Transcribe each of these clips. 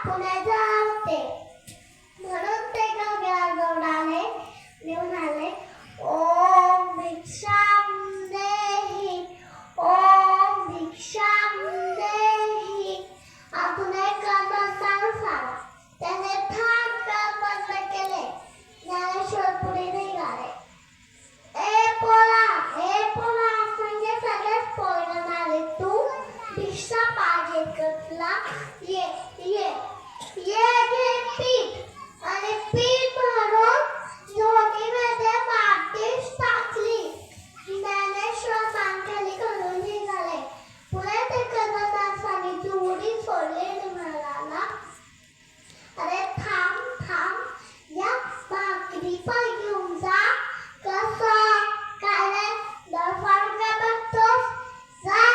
पुण्याचा होते म्हणून ते गावाला जाऊन आले लिहून आले ओम भिक्षाम देहि ओम भिक्षाम देहि आपण एक कर्म सांगा त्याने ठाम कर्म बंद केले ज्ञानेश्वर पुढे निघाले ए पोला म्हणजे सगळेच पोरं मारे तू भिक्षा पाहिजे कसला ये ये ये घे पीठ आणि पीठ भरून जोडीमध्ये मातीच टाकली ज्ञानेश्वर पानखाली घालून निघाले पुढे ते कर्णदासाने जोडी सोडली आणि म्हणाला अरे थांब या भाकरी पण घेऊन जा कसं काय रे 10 रुपये बघतोस जाय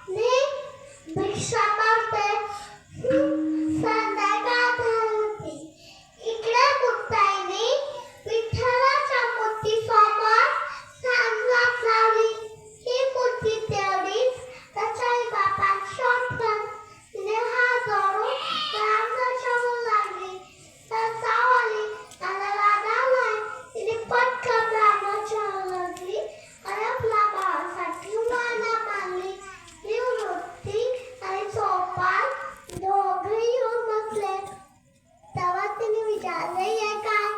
नी भिक्षा मागते संध्याकाळ झाली इकडे मुक्ताईने विठ्ठलाच्या मूर्तीसमोर सांगत लावली ही मूर्ती तेवढीच त्याच्या बापात शॉटगन तिने हात जोडून रामनाच्या होऊ लागली तर सावली त्याला राग आलाय तिने पटकन रामाच्या होऊ लागली आणि आपल्या भावासाठी माना मारली ही वृत्ती आणि चोपाल दोघे येऊन बसले तेव्हा तिने विचारले हे काय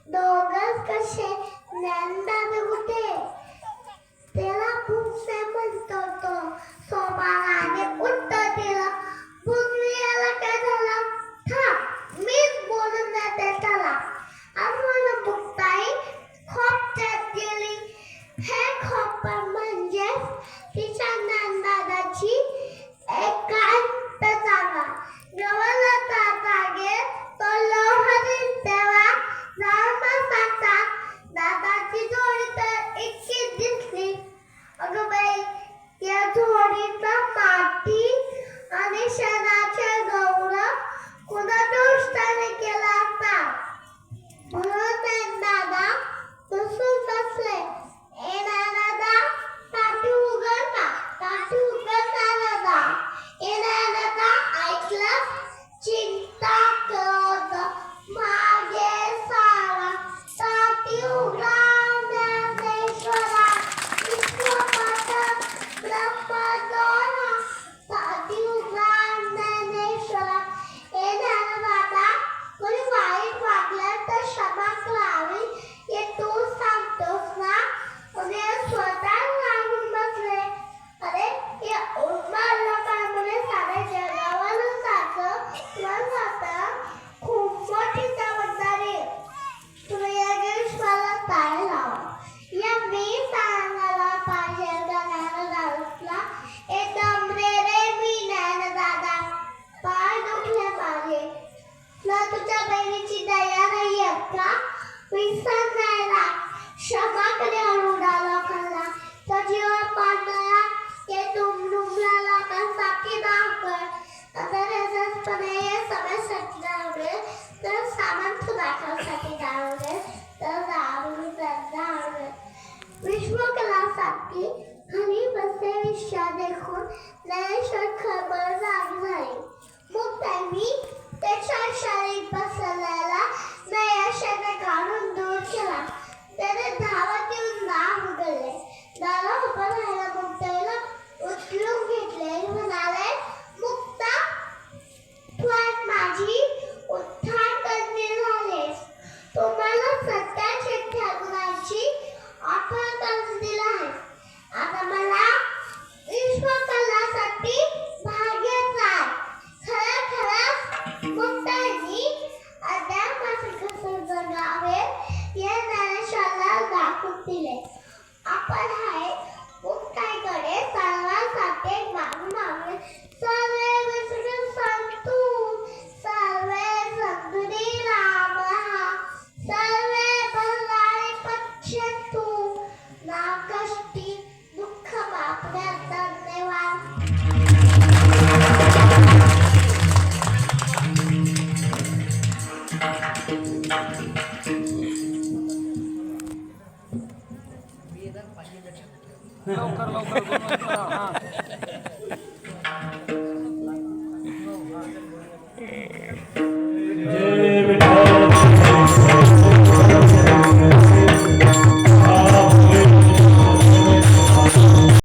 दोघच कसे ज्ञानदादा कुठे त्याला भूकसे म्हणतो तो सोपानाने उत्तर दिलं भूकवियाला काय झालं थांब मीच बोलून देते त्याला आज मला मुक्ताई खोपट्यात गेली हे खोपर म्हणजे तिच्या ज्ञानदादाची एकांत जागा जवळ जागेत तो लोहरी तेव्हा धर्मासाचा दादाची जोडी तर इतकी दिसली अगं बाई या जोडीचा माती आणि शेणाचे गौरव कुणा दुष्टाने केला असता म्हणून दादा बसून बसले ए दादा टाटी उघड दादा ए दादा ऐकलं चिंता क्रोध मागे सारा टाटी उघडा ज्ञानेश्वरा विश्वपथ ब्रह्मदोरा टाटी उघडा ज्ञानेश्वरा ए दादा कोणी वाईट वागलं तर क्षमा करावी हे तू सांगतोस ना आणि स्वतः लागून बसले अरे या उन्माला पामुळे साऱ्या जगावर जातं खूप मोठी जबाबदारी तुला या विश्वाला ताळ लावा या मी सांगायला पाहिजे ज्ञानदादाला ए दमरे रे मी ज्ञानदादा पाय दुखले माझे तुला तुझ्या बहिणीची दया नाही आहे का विसर नाही क्षमा करे अरुणा लोकांना तो जीव पाडणारा ते डुमडुमला लोकांसाठी नाव कर आता रजतपणे या सगळ्यासाठी धावले तर सामान दाखवसाठी धावले तर धावले विश्वकलासाठी घरी बसले विश्वा देखून ज्ञानेश्वर खबर जागी झाली मग त्यांनी त्याच्या शाळेत बसलेला नयाशाने काढून दूर केला त्याने धावत येऊन नाव उघडले दादा उभं राहायला मुक्ताईला उचलून घेतले आणि म्हणाले मुक्ता तू आज माझी उत्थान करणे झालेस तुम्हाला सत्याच्या ठाकुराची आठवण दिला आहे आता मला विश्वकलासाठी भाग्य जाय खरं मुक्ताईनी अद्याप माझं कसं जगावे या ज्ञानेश्वराला दाखवून दिले आपण आहे मुक्ताईकडे सर्वांसाठी मागून सर्वे विसरून संतू सर्वे संतुरी राम सर्वे बल्लारी पक्षतू ना कष्टी दुःख बापऱ्या धन्यवाद लवकर लवकर